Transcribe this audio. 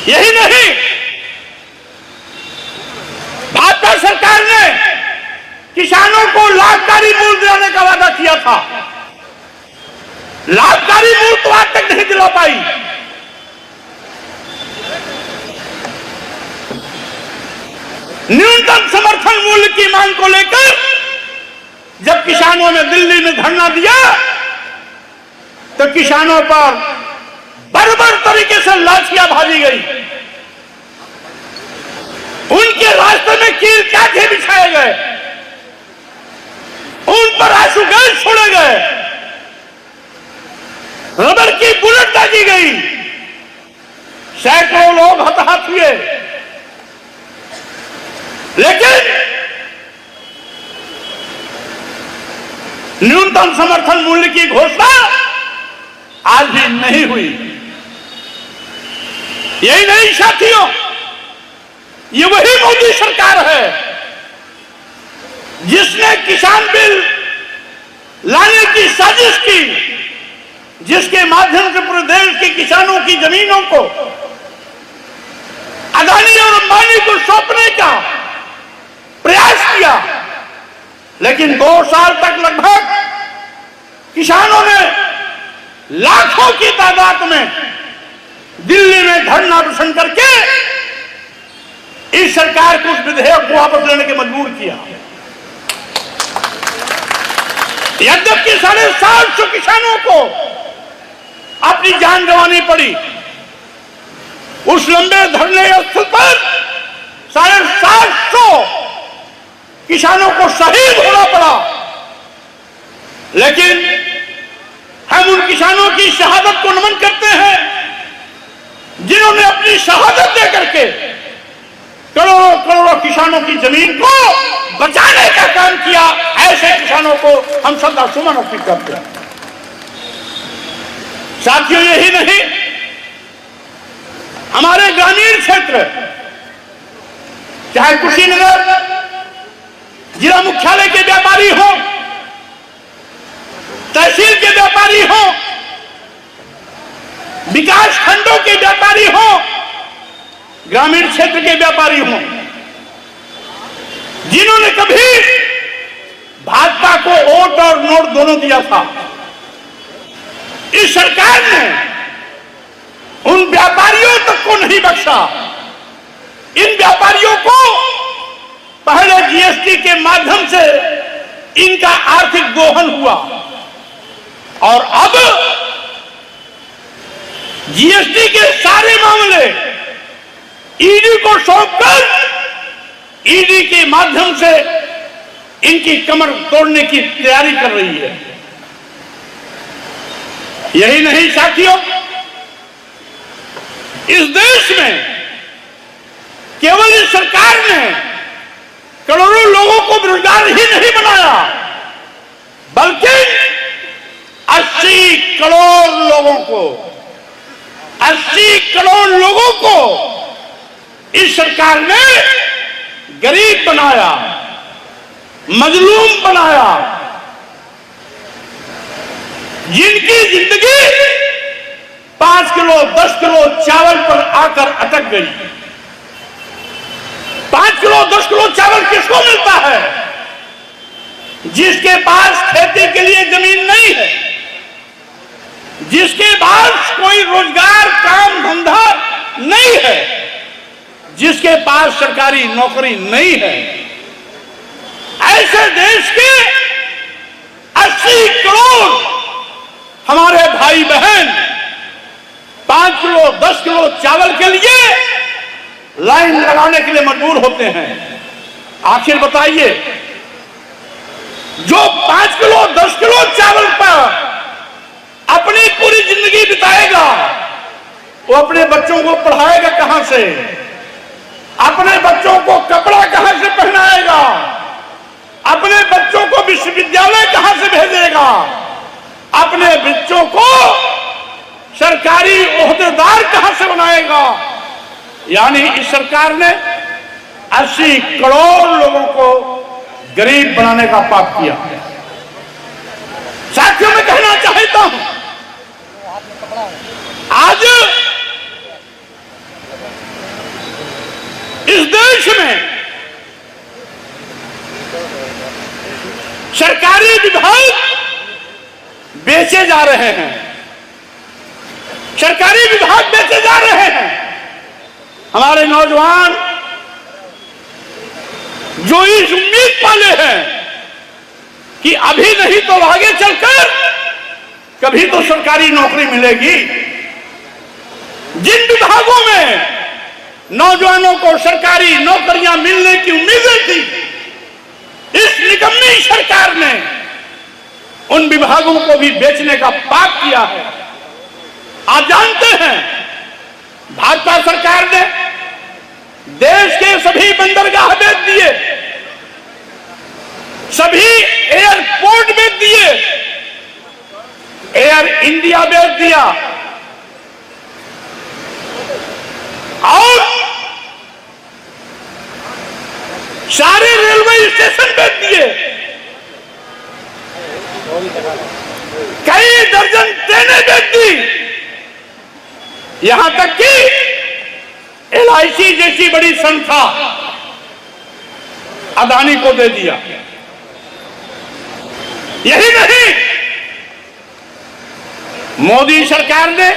यही नहीं, भाजपा सरकार ने किसानों को लाभकारी मूल्य दिलाने का वादा किया था। लाभकारी मूल्य तो आज तक नहीं दिला पाई। न्यूनतम समर्थन मूल्य की मांग को लेकर जब किसानों ने दिल्ली में धरना दिया तो किसानों पर बर्बर तरीके से लाठियां भाजी गई, उनके रास्ते में कील कांटे बिछाए गए, उन पर आंसू गैस छोड़े गए, रबर की बुलेट दागी गई, सैकड़ों लोग हताहत हुए। लेकिन न्यूनतम समर्थन मूल्य की घोषणा आज भी नहीं हुई। यही नहीं साथियों, ये वही मोदी सरकार है जिसने किसान बिल लाने की साजिश की, जिसके माध्यम से पूरे देश के किसानों की जमीनों को अदानी और अंबानी को सौंपने का प्रयास किया। लेकिन 2 साल तक लगभग किसानों ने लाखों की तादाद में दिल्ली में धरना प्रदर्शन करके इस सरकार को उस विधेयक को वापस लेने के मजबूर किया। यद्यपि 750 किसानों को अपनी जान गंवानी पड़ी, उस लंबे धरने स्थल पर 750 किसानों को शहीद होना पड़ा। लेकिन हम उन किसानों की शहादत को नमन करते हैं जिन्होंने अपनी शहादत दे करके करोड़ों करोड़ों किसानों की जमीन को बचाने का काम किया। ऐसे किसानों को हम श्रद्धा सुमन अर्पित करते हैं। साथियों, यही नहीं, हमारे ग्रामीण क्षेत्र चाहे कुशीनगर जिला मुख्यालय के व्यापारी हो, तहसील के व्यापारी हो, विकास खंडों के व्यापारी हो, ग्रामीण क्षेत्र के व्यापारी हो, जिन्होंने कभी भाजपा को वोट और नोट दोनों दिया था, इस सरकार ने उन व्यापारियों तक को नहीं बख्शा। इन व्यापारियों को पहले जीएसटी के माध्यम से इनका आर्थिक दोहन हुआ और अब जीएसटी के सारे मामले ईडी को सौंपकर ईडी के माध्यम से इनकी कमर तोड़ने की तैयारी कर रही है। यही नहीं साथियों, इस देश में केवल इस सरकार ने करोड़ों लोगों को बेरोजगार ही नहीं बनाया, बल्कि 80 करोड़ लोगों को इस सरकार ने गरीब बनाया, मजलूम बनाया, जिनकी जिंदगी 5 किलो 10 किलो चावल पर आकर अटक गई। 5 किलो 10 किलो चावल किसको मिलता है? जिसके पास खेती के लिए जमीन नहीं है, जिसके पास कोई रोजगार काम धंधा नहीं है, जिसके पास सरकारी नौकरी नहीं है। ऐसे देश के 80 करोड़ हमारे भाई बहन 5 किलो 10 किलो चावल के लिए लाइन लगाने के लिए मजबूर होते हैं। आखिर बताइए, जो 5 किलो 10 किलो चावल पर अपनी पूरी जिंदगी बिताएगा, वो अपने बच्चों को पढ़ाएगा कहां से? अपने बच्चों को कपड़ा कहां से पहनाएगा? अपने बच्चों को विश्वविद्यालय कहां से भेजेगा? अपने बच्चों को सरकारी ओहदेदार कहां से बनाएगा? यानी इस सरकार ने 80 करोड़ लोगों को गरीब बनाने का पाप किया। साथियों, मैं कहना चाहता हूं, आज इस देश में सरकारी विभाग बेचे जा रहे हैं, सरकारी विभाग बेचे जा रहे हैं। हमारे नौजवान जो इस उम्मीद पाले हैं कि अभी नहीं तो आगे चलकर कभी तो सरकारी नौकरी मिलेगी, जिन विभागों में नौजवानों को सरकारी नौकरियां मिलने की उम्मीदें थी, इस निकम्मी सरकार ने उन विभागों को भी बेचने का पाप किया है। आप जानते हैं भाजपा सरकार ने देश के सभी बंदरगाह बेच दिए, सभी एयरपोर्ट बेच दिए, एयर इंडिया बेच दिया और सारे रेलवे स्टेशन बेच दिए, कई दर्जन ट्रेनें बेच दी, यहां तक कि LIC जैसी बड़ी संस्था अदानी को दे दिया। यही नहीं, मोदी सरकार ने